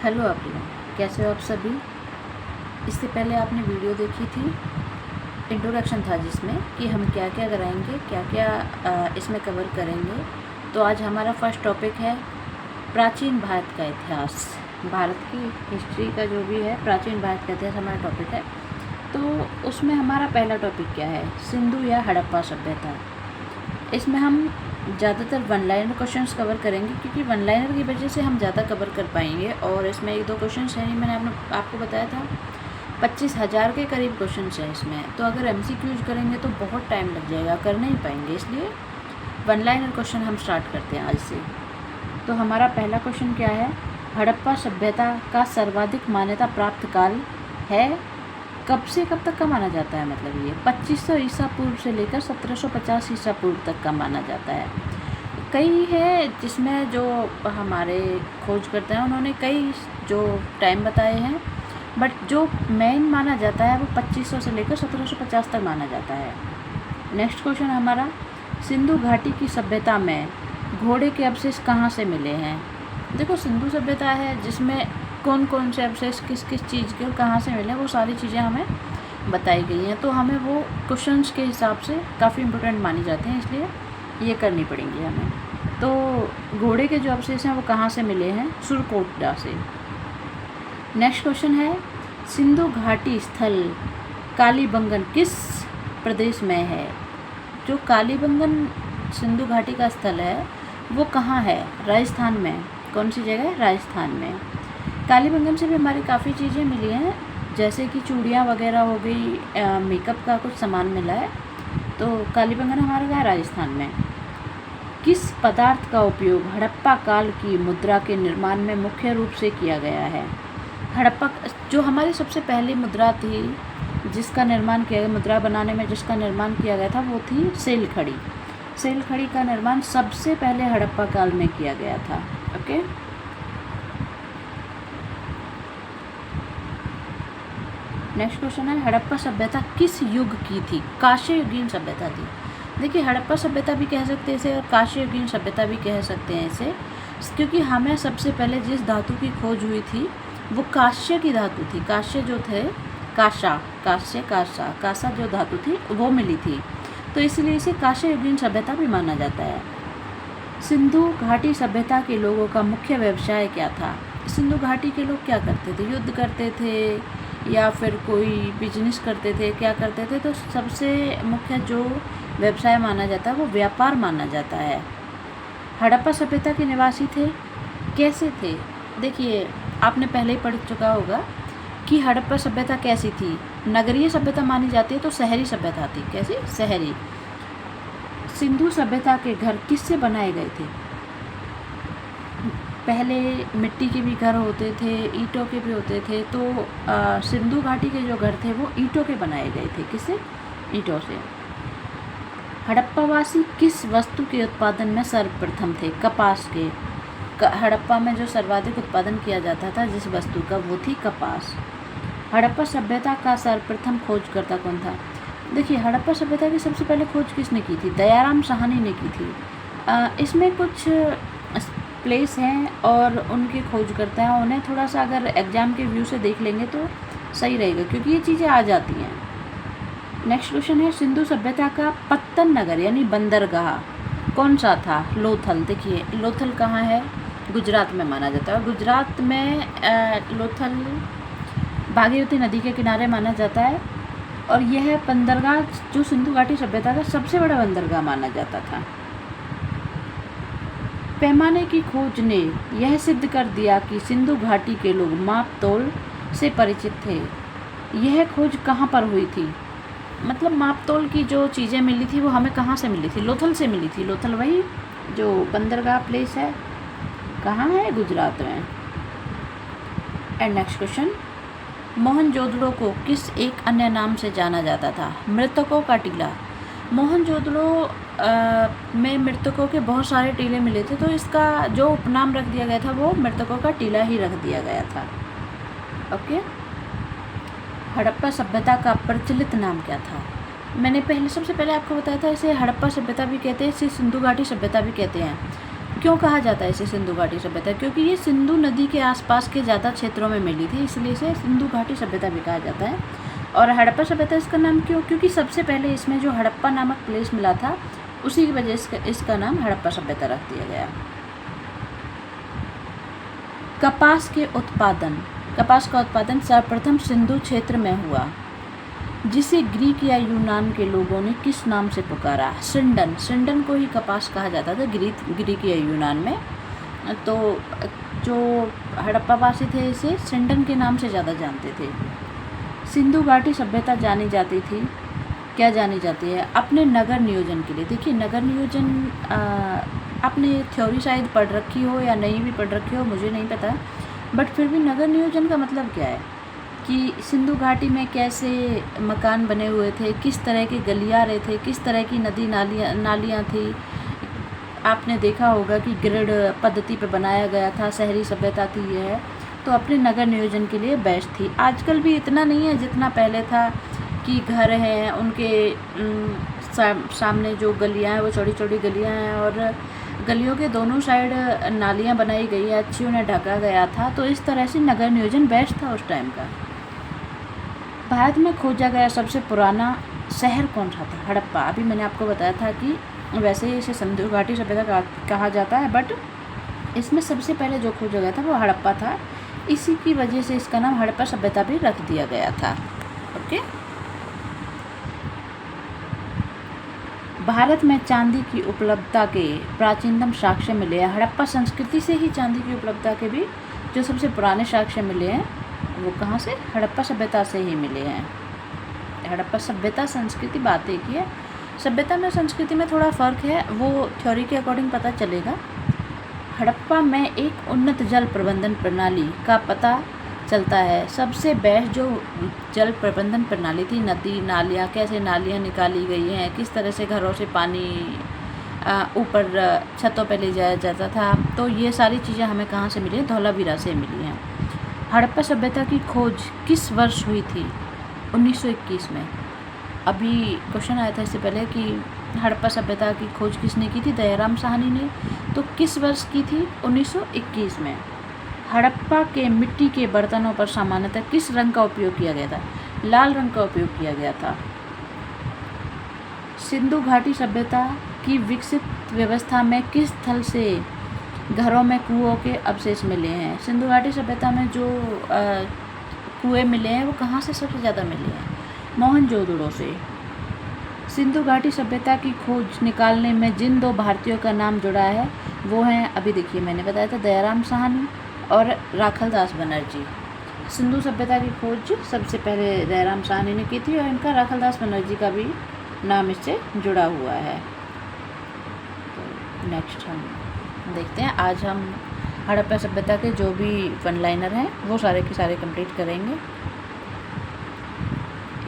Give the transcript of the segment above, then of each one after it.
Hello everyone, कैसे हो आप सभी। इससे पहले आपने वीडियो देखी थी, इंट्रोडक्शन था जिसमें कि हम क्या क्या कराएंगे, क्या क्या इसमें कवर करेंगे। तो आज हमारा फर्स्ट टॉपिक है प्राचीन भारत का इतिहास। भारत की हिस्ट्री का जो भी है, प्राचीन भारत का इतिहास हमारा टॉपिक है। तो उसमें हमारा पहला टॉपिक क्या है, सिंधु या हड़प्पा सभ्यता। इसमें हम ज़्यादातर वन लाइनर क्वेश्चंस कवर करेंगे, क्योंकि वन लाइनर की वजह से हम ज़्यादा कवर कर पाएंगे। और इसमें एक दो क्वेश्चंस हैं, मैंने आपको बताया था 25,000 के करीब क्वेश्चंस हैं इसमें। तो अगर MCQs करेंगे तो बहुत टाइम लग जाएगा, कर नहीं पाएंगे। इसलिए वन लाइनर क्वेश्चन हम स्टार्ट करते हैं आज से। तो हमारा पहला क्वेश्चन क्या है, हड़प्पा सभ्यता का सर्वाधिक मान्यता प्राप्त काल है, कब से कब तक का माना जाता है। मतलब ये 2500 ईसा पूर्व से लेकर 1750 ईसा पूर्व तक का माना जाता है। कई है जिसमें जो हमारे खोज करते हैं उन्होंने कई जो टाइम बताए हैं, बट जो मेन माना जाता है वो 2500 से लेकर 1750 तक माना जाता है। नेक्स्ट क्वेश्चन हमारा, सिंधु घाटी की सभ्यता में घोड़े के अवशेष कहाँ से मिले हैं। देखो, सिंधु सभ्यता है जिसमें कौन कौन से अवशेष किस किस चीज़ के और कहाँ से मिले, वो सारी चीज़ें हमें बताई गई हैं। तो हमें वो क्वेश्चंस के हिसाब से काफ़ी इम्पोर्टेंट मानी जाते हैं, इसलिए ये करनी पड़ेंगी हमें। तो घोड़े के जो अवशेष हैं वो कहाँ से मिले हैं, सुरकोटडा से। नेक्स्ट क्वेश्चन है, सिंधु घाटी स्थल कालीबंगन किस प्रदेश में है। जो कालीबंगन सिंधु घाटी का स्थल है वो कहाँ है, राजस्थान में। कौन सी जगह है, राजस्थान में। कालीबंगन से भी हमारी काफ़ी चीज़ें मिली हैं, जैसे कि चूड़ियाँ वगैरह हो गई, मेकअप का कुछ सामान मिला है। तो कालीबंगन हमारा क्या है, राजस्थान में। किस पदार्थ का उपयोग हड़प्पा काल की मुद्रा के निर्माण में मुख्य रूप से किया गया है। हड़प्पा जो हमारी सबसे पहली मुद्रा थी जिसका निर्माण किया गया, मुद्रा बनाने में जिसका निर्माण किया गया था, वो थी सेल खड़ी। सेल खड़ी का निर्माण सबसे पहले हड़प्पा काल में किया गया था। ओके, नेक्स्ट क्वेश्चन है, हड़प्पा सभ्यता किस युग की थी। कांस्य युगीन सभ्यता थी। देखिए, हड़प्पा सभ्यता भी कह सकते हैं इसे और कांस्य युगीन सभ्यता भी कह सकते हैं इसे, क्योंकि हमें सबसे पहले जिस धातु की खोज हुई थी वो कांस्य की धातु थी। कांस्य जो थे, कांसा जो धातु थी वो मिली थी, तो इसलिए इसे कांस्य युगीन सभ्यता भी माना जाता है। सिंधु घाटी सभ्यता के लोगों का मुख्य व्यवसाय क्या था। सिंधु घाटी के लोग क्या करते थे, युद्ध करते थे या फिर कोई बिजनेस करते थे, क्या करते थे। तो सबसे मुख्य जो व्यवसाय माना जाता है वो व्यापार माना जाता है। हड़प्पा सभ्यता के निवासी थे, कैसे थे। देखिए, आपने पहले ही पढ़ चुका होगा कि हड़प्पा सभ्यता कैसी थी। नगरीय सभ्यता मानी जाती है, तो शहरी सभ्यता थी। कैसी, शहरी। सिंधु सभ्यता के घर किससे बनाए गए थे। पहले मिट्टी के भी घर होते थे, ईंटों के भी होते थे। तो सिंधु घाटी के जो घर थे वो ईंटों के बनाए गए थे। किससे, ईंटों से। हड़प्पावासी किस वस्तु के उत्पादन में सर्वप्रथम थे। कपास के। हड़प्पा में जो सर्वाधिक उत्पादन किया जाता था जिस वस्तु का, वो थी कपास। हड़प्पा सभ्यता का सर्वप्रथम खोजकर्ता कौन था। देखिए, हड़प्पा सभ्यता की सबसे पहले खोज किसने की थी, दयाराम साहनी ने की थी। इसमें कुछ प्लेस हैं और उनके खोज करते हैं, उन्हें थोड़ा सा अगर एग्जाम के व्यू से देख लेंगे तो सही रहेगा, क्योंकि ये चीज़ें आ जाती हैं। नेक्स्ट क्वेश्चन है, सिंधु सभ्यता का पत्तन नगर यानी बंदरगाह कौन सा था। लोथल। देखिए, लोथल कहाँ है, गुजरात में माना जाता है। गुजरात में लोथल भागीरथी नदी के किनारे माना जाता है, और यह बंदरगाह जो सिंधु घाटी सभ्यता का सबसे बड़ा बंदरगाह माना जाता था। पैमाने की खोज ने यह सिद्ध कर दिया कि सिंधु घाटी के लोग माप तोल से परिचित थे। यह खोज कहाँ पर हुई थी, मतलब माप तोल की जो चीज़ें मिली थी वो हमें कहाँ से मिली थी, लोथल से मिली थी। लोथल वही जो बंदरगाह प्लेस है, कहाँ है, गुजरात में। एंड नेक्स्ट क्वेश्चन, मोहनजोदड़ो को किस एक अन्य नाम से जाना जाता था। मृतकों का टीला। मोहनजोदड़ो में मृतकों के बहुत सारे टीले मिले थे, तो इसका जो उपनाम रख दिया गया था वो मृतकों का टीला ही रख दिया गया था। ओके, हड़प्पा सभ्यता का प्रचलित नाम क्या था। मैंने सबसे पहले आपको बताया था, इसे हड़प्पा सभ्यता भी कहते हैं, इसे सिंधु घाटी सभ्यता भी कहते हैं। क्यों कहा जाता है इसे सिंधु घाटी सभ्यता? क्योंकि ये सिंधु नदी के आसपास के ज़्यादा क्षेत्रों में मिली थी, इसलिए इसे सिंधु घाटी सभ्यता भी कहा जाता है। और हड़प्पा सभ्यता इसका नाम क्यों? क्योंकि सबसे पहले इसमें जो हड़प्पा नामक प्लेस मिला था, उसी की वजह से इसका नाम हड़प्पा सभ्यता रख दिया गया। कपास का उत्पादन सर्वप्रथम सिंधु क्षेत्र में हुआ, जिसे ग्रीक या यूनान के लोगों ने किस नाम से पुकारा? सिंडन को ही कपास कहा जाता था ग्रीक या यूनान में। तो जो हड़प्पावासी थे इसे सिंडन के नाम से ज़्यादा जानते थे। सिंधु घाटी सभ्यता जानी जाती थी, क्या जानी जाती है? अपने नगर नियोजन के लिए। देखिए, नगर नियोजन आपने थ्योरी शायद पढ़ रखी हो या नहीं भी पढ़ रखी हो, मुझे नहीं पता, बट फिर भी नगर नियोजन का मतलब क्या है कि सिंधु घाटी में कैसे मकान बने हुए थे, किस तरह के गलियारे थे, किस तरह की नदी नालियाँ थी। आपने देखा होगा कि ग्रिड पद्धति पर बनाया गया था, शहरी सभ्यता थी यह, तो अपने नगर नियोजन के लिए बेस्ट थी। आजकल भी इतना नहीं है जितना पहले था कि घर हैं, उनके सामने जो गलियाँ हैं वो चौड़ी चौड़ी गलियाँ हैं और गलियों के दोनों साइड नालियाँ बनाई गई है, अच्छी उन्हें ढका गया था। तो इस तरह से नगर नियोजन बेस्ट था उस टाइम का। भारत में खोजा गया सबसे पुराना शहर कौन सा था? हड़प्पा। अभी मैंने आपको बताया था कि वैसे ही इसे सिंधु घाटी सभ्यता कहा जाता है, बट इसमें सबसे पहले जो खोजा गया था वो हड़प्पा था। इसी की वजह से इसका नाम हड़प्पा सभ्यता भी रख दिया गया था। ओके। भारत में चांदी की उपलब्धता के प्राचीनतम साक्ष्य मिले हैं। हड़प्पा संस्कृति से ही चांदी की उपलब्धता के भी जो सबसे पुराने साक्ष्य मिले हैं वो कहाँ से? हड़प्पा सभ्यता से ही मिले हैं। हड़प्पा सभ्यता संस्कृति बात एक ही है, सभ्यता में संस्कृति में थोड़ा फ़र्क है, वो थ्योरी के अकॉर्डिंग पता चलेगा। हड़प्पा में एक उन्नत जल प्रबंधन प्रणाली का पता चलता है। सबसे बेस्ट जो जल प्रबंधन प्रणाली थी, नदी नालियाँ, कैसे नालियाँ निकाली गई हैं, किस तरह से घरों से पानी ऊपर छतों पे ले जाया जाता था, तो ये सारी चीज़ें हमें कहाँ से मिली हैं? धौलावीरा से मिली हैं। हड़प्पा सभ्यता की खोज किस वर्ष हुई थी? 1921 में। अभी क्वेश्चन आया था इससे पहले कि हड़प्पा सभ्यता की खोज किसने की थी? दयाराम साहनी ने। तो किस वर्ष की थी? 1921 में। हड़प्पा के मिट्टी के बर्तनों पर सामान्यतः किस रंग का उपयोग किया गया था? लाल रंग का उपयोग किया गया था। सिंधु घाटी सभ्यता की विकसित व्यवस्था में किस स्थल से घरों में कुओं के अवशेष मिले हैं? सिंधु घाटी सभ्यता में जो कुएं मिले हैं वो कहाँ से सबसे ज़्यादा मिले हैं? मोहनजोदड़ो से। सिंधु घाटी सभ्यता की खोज निकालने में जिन दो भारतीयों का नाम जुड़ा है वो हैं, अभी देखिए मैंने बताया था, दयाराम साहनी और राखलदास बनर्जी। सिंधु सभ्यता की खोज सबसे पहले दयाराम साहनी ने की थी और इनका राखलदास बनर्जी का भी नाम इससे जुड़ा हुआ है। तो नेक्स्ट हम देखते हैं। आज हम हड़प्पा सभ्यता के जो भी वन लाइनर हैं वो सारे के सारे कंप्लीट करेंगे।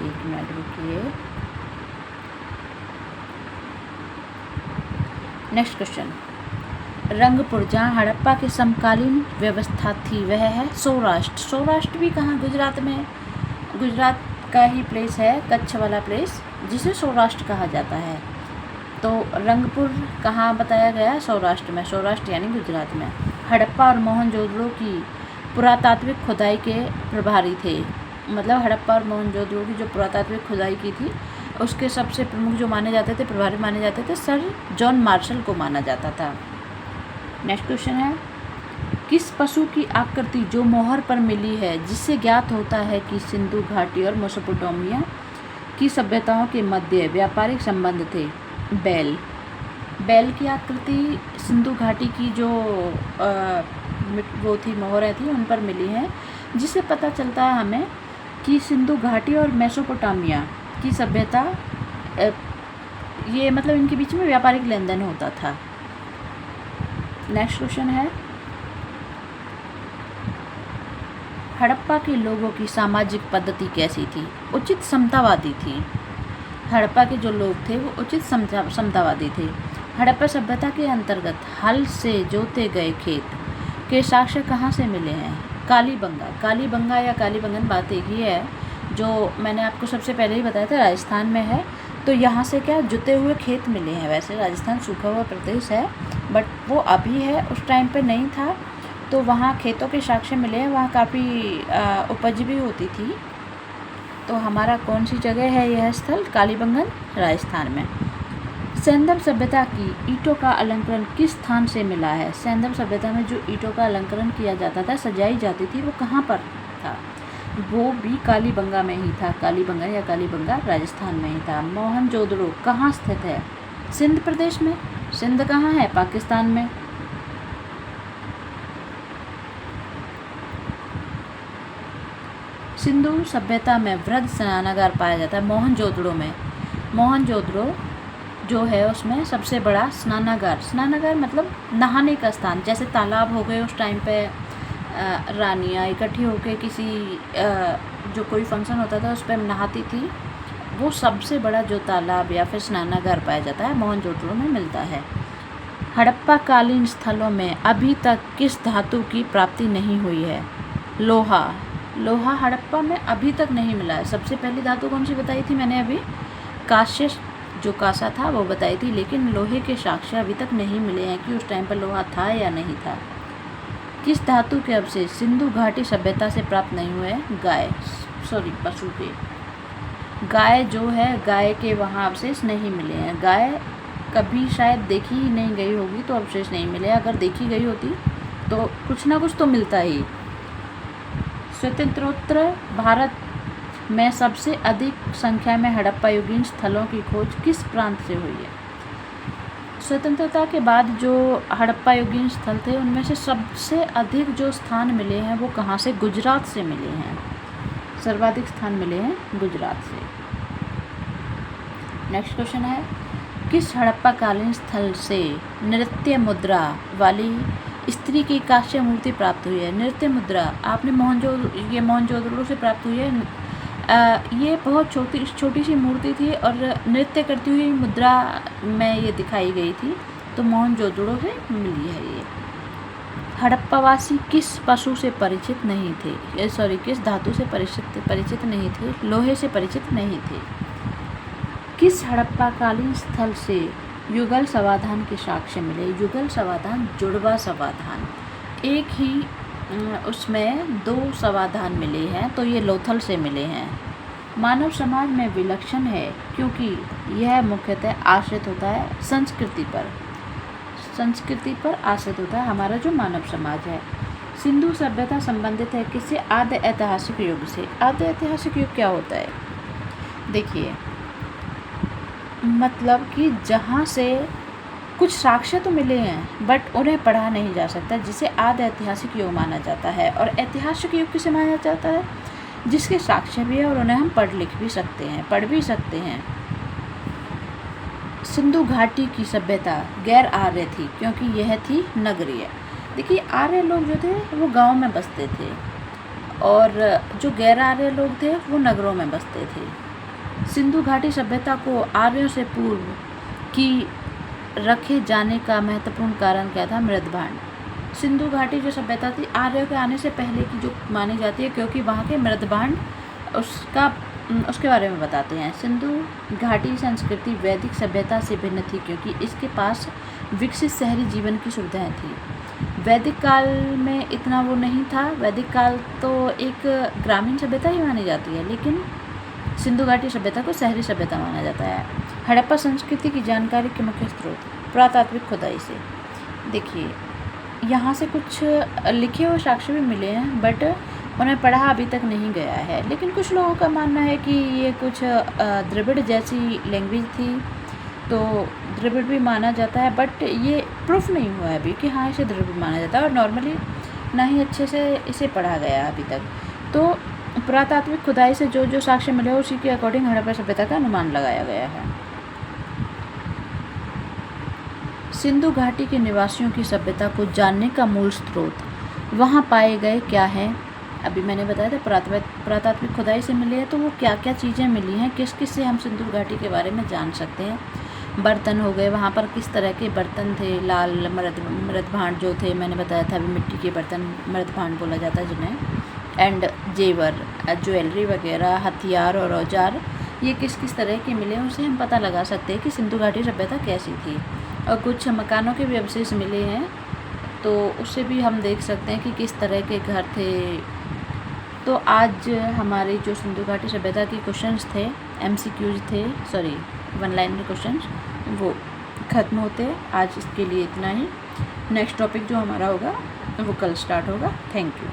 एक मिनट रुकिए। नेक्स्ट क्वेश्चन, रंगपुर जहाँ हड़प्पा के समकालीन व्यवस्था थी वह है सौराष्ट्र। सौराष्ट्र भी कहाँ? गुजरात में। गुजरात का ही प्लेस है, कच्छ वाला प्लेस, जिसे सौराष्ट्र कहा जाता है। तो रंगपुर कहाँ बताया गया? सौराष्ट्र में। सौराष्ट्र यानी गुजरात में। हड़प्पा और मोहनजोदड़ो की पुरातात्विक खुदाई के प्रभारी थे। मतलब हड़प्पा और मोहनजोदड़ो की जो पुरातात्विक खुदाई की थी उसके सबसे प्रमुख जो माने जाते थे, प्रभारी माने जाते थे, सर जॉन मार्शल को माना जाता था। नेक्स्ट क्वेश्चन है, किस पशु की आकृति जो मोहर पर मिली है जिससे ज्ञात होता है कि सिंधु घाटी और मेसोपोटामिया की सभ्यताओं के मध्य व्यापारिक संबंध थे? बैल। बैल की आकृति सिंधु घाटी की जो वो थी, मोहरें थी, उन पर मिली हैं, जिससे पता चलता है हमें कि सिंधु घाटी और मेसोपोटामिया की सभ्यता, ये मतलब इनके बीच में व्यापारिक लेन देन होता था। नेक्स्ट क्वेश्चन है, हड़प्पा के लोगों की सामाजिक पद्धति कैसी थी? उचित समतावादी थी। हड़प्पा के जो लोग थे वो उचित समतावादी थे। हड़प्पा सभ्यता के अंतर्गत हल से जोते गए खेत के साक्ष्य कहाँ से मिले हैं? कालीबंगा। कालीबंगा या कालीबंगन बात एक ही है, जो मैंने आपको सबसे पहले ही बताया था, राजस्थान में है। तो यहाँ से क्या जुते हुए खेत मिले हैं। वैसे राजस्थान सूखा हुआ प्रदेश है, बट वो अभी है, उस टाइम पे नहीं था। तो वहाँ खेतों के साक्ष्य मिले हैं, वहाँ काफ़ी उपज भी होती थी। तो हमारा कौन सी जगह है यह स्थल? कालीबंगन, राजस्थान में। सैंधव सभ्यता की ईंटों का अलंकरण किस स्थान से मिला है? सैंधव सभ्यता में जो ईंटों का अलंकरण किया जाता था, सजाई जाती थी, वो कहाँ पर था? वो भी कालीबंगा में ही था। कालीबंगा या कालीबंगा राजस्थान में ही था। मोहनजोदड़ो कहाँ स्थित है? सिंध प्रदेश में। सिंध कहाँ है? पाकिस्तान में। सिंधु सभ्यता में वृहद स्नानागार पाया जाता है मोहनजोदड़ो में। मोहनजोदड़ो जो है उसमें सबसे बड़ा स्नानागार मतलब नहाने का स्थान। जैसे तालाब हो गए, उस टाइम पे रानियाँ इकट्ठी होकर किसी जो कोई फंक्शन होता था उस पर नहाती थी। वो सबसे बड़ा जो तालाब या फिर स्नानागार पाया जाता है मोहनजोदड़ो में मिलता है। हड़प्पा कालीन स्थलों में अभी तक किस धातु की प्राप्ति नहीं हुई है? लोहा हड़प्पा में अभी तक नहीं मिला है। सबसे पहली धातु कौन सी बताई थी मैंने अभी? कांस्य, जो कांसा था वो बताई थी। लेकिन लोहे के साक्ष्य अभी तक नहीं मिले हैं कि उस टाइम पर लोहा था या नहीं था। किस धातु के अवशेष सिंधु घाटी सभ्यता से प्राप्त नहीं हुए? पशु के। गाय जो है, गाय के वहाँ अवशेष नहीं मिले हैं। गाय कभी शायद देखी ही नहीं गई होगी तो अवशेष नहीं मिले। अगर देखी गई होती तो कुछ ना कुछ तो मिलता ही। स्वतंत्रोत्तर भारत में सबसे अधिक संख्या में हड़प्पा युगीन स्थलों की खोज किस प्रांत से हुई है? स्वतंत्रता के बाद जो हड़प्पा युगीन स्थल थे उनमें से सबसे अधिक जो स्थान मिले हैं वो कहाँ से? गुजरात से मिले हैं। सर्वाधिक स्थान मिले हैं गुजरात से। नेक्स्ट क्वेश्चन है, किस हड़प्पा कालीन स्थल से नृत्य मुद्रा वाली स्त्री की कांस्य मूर्ति प्राप्त हुई है? नृत्य मुद्रा आपने मोहनजोदड़ो से प्राप्त हुई है। ये बहुत छोटी सी मूर्ति थी और नृत्य करती हुई मुद्रा में ये दिखाई गई थी। तो मोहनजोदड़ो से मिली है ये। हड़प्पावासी किस पशु से परिचित नहीं थे? किस धातु से परिचित नहीं थे? लोहे से परिचित नहीं थे। किस हड़प्पा कालीन स्थल से युगल समाधान के साक्ष्य मिले? युगल समाधान, जुड़वा समाधान। एक ही उसमें 2 समाधान मिले हैं, तो ये लोथल से मिले हैं। मानव समाज में विलक्षण है क्योंकि यह मुख्यतः आश्रित होता है संस्कृति पर आश्रित होता है हमारा जो मानव समाज है। सिंधु सभ्यता संबंधित है किससे? आद्य ऐतिहासिक युग से। आद्य ऐतिहासिक युग क्या होता है? देखिए, मतलब कि जहाँ से कुछ साक्ष्य तो मिले हैं बट उन्हें पढ़ा नहीं जा सकता, जिसे आद्य ऐतिहासिक युग माना जाता है। और ऐतिहासिक युग किसे माना जाता है? जिसके साक्ष्य भी है और उन्हें हम पढ़ भी सकते हैं। सिंधु घाटी की सभ्यता गैर आर्य थी क्योंकि यह थी नगरीय। देखिए, आर्य लोग जो थे वो गांव में बसते थे और जो गैर आर्य लोग थे वो नगरों में बसते थे। सिंधु घाटी सभ्यता को आर्यों से पूर्व की रखे जाने का महत्वपूर्ण कारण क्या था? मृदभांड। सिंधु घाटी जो सभ्यता थी आर्यों के आने से पहले की जो मानी जाती है, क्योंकि वहाँ के मृदभांड उसके बारे में बताते हैं। सिंधु घाटी संस्कृति वैदिक सभ्यता से भिन्न थी क्योंकि इसके पास विकसित शहरी जीवन की सुविधाएं थी। वैदिक काल में इतना वो नहीं था। वैदिक काल तो एक ग्रामीण सभ्यता ही मानी जाती है, लेकिन सिंधु घाटी सभ्यता को शहरी सभ्यता माना जाता है। हड़प्पा संस्कृति की जानकारी के मुख्य स्रोत पुरातात्विक खुदाई से। देखिए, यहाँ से कुछ लिखे हुए साक्ष्य भी मिले हैं बट उन्हें पढ़ा अभी तक नहीं गया है। लेकिन कुछ लोगों का मानना है कि ये कुछ द्रविड़ जैसी लैंग्वेज थी, तो द्रविड़ भी माना जाता है, बट ये प्रूफ नहीं हुआ है अभी कि हाँ इसे द्रविड़ माना जाता है, और नॉर्मली ना ही अच्छे से इसे पढ़ा गया अभी तक। तो पुरातात्विक खुदाई से जो साक्ष्य मिले उसी के अकॉर्डिंग हड़प्पा सभ्यता का अनुमान लगाया गया है। सिंधु घाटी के निवासियों की सभ्यता को जानने का मूल स्रोत वहाँ पाए गए क्या है? अभी मैंने बताया था पुरातात्विक खुदाई से मिले हैं, तो वो क्या क्या चीज़ें मिली हैं, किस किस से हम सिंधु घाटी के बारे में जान सकते हैं। बर्तन हो गए, वहाँ पर किस तरह के बर्तन थे। लाल मृदभांड जो थे, मैंने बताया था अभी, मिट्टी के बर्तन मृदभांड बोला जाता है जिन्हें। एंड जेवर, ज्वेलरी वगैरह, हथियार और औजार, ये किस किस तरह के मिले उसे हम पता लगा सकते हैं कि सिंधु घाटी सभ्यता कैसी थी। और कुछ मकानों के भी अवशेष मिले हैं, तो उससे भी हम देख सकते हैं कि किस तरह के घर थे। तो आज हमारे जो सिंधु घाटी सभ्यता के क्वेश्चंस थे, MCQs थे, सॉरी 1 लाइनर क्वेश्चंस, वो ख़त्म होते हैं। आज इसके लिए इतना ही। नेक्स्ट टॉपिक जो हमारा होगा वो कल स्टार्ट होगा। Thank you.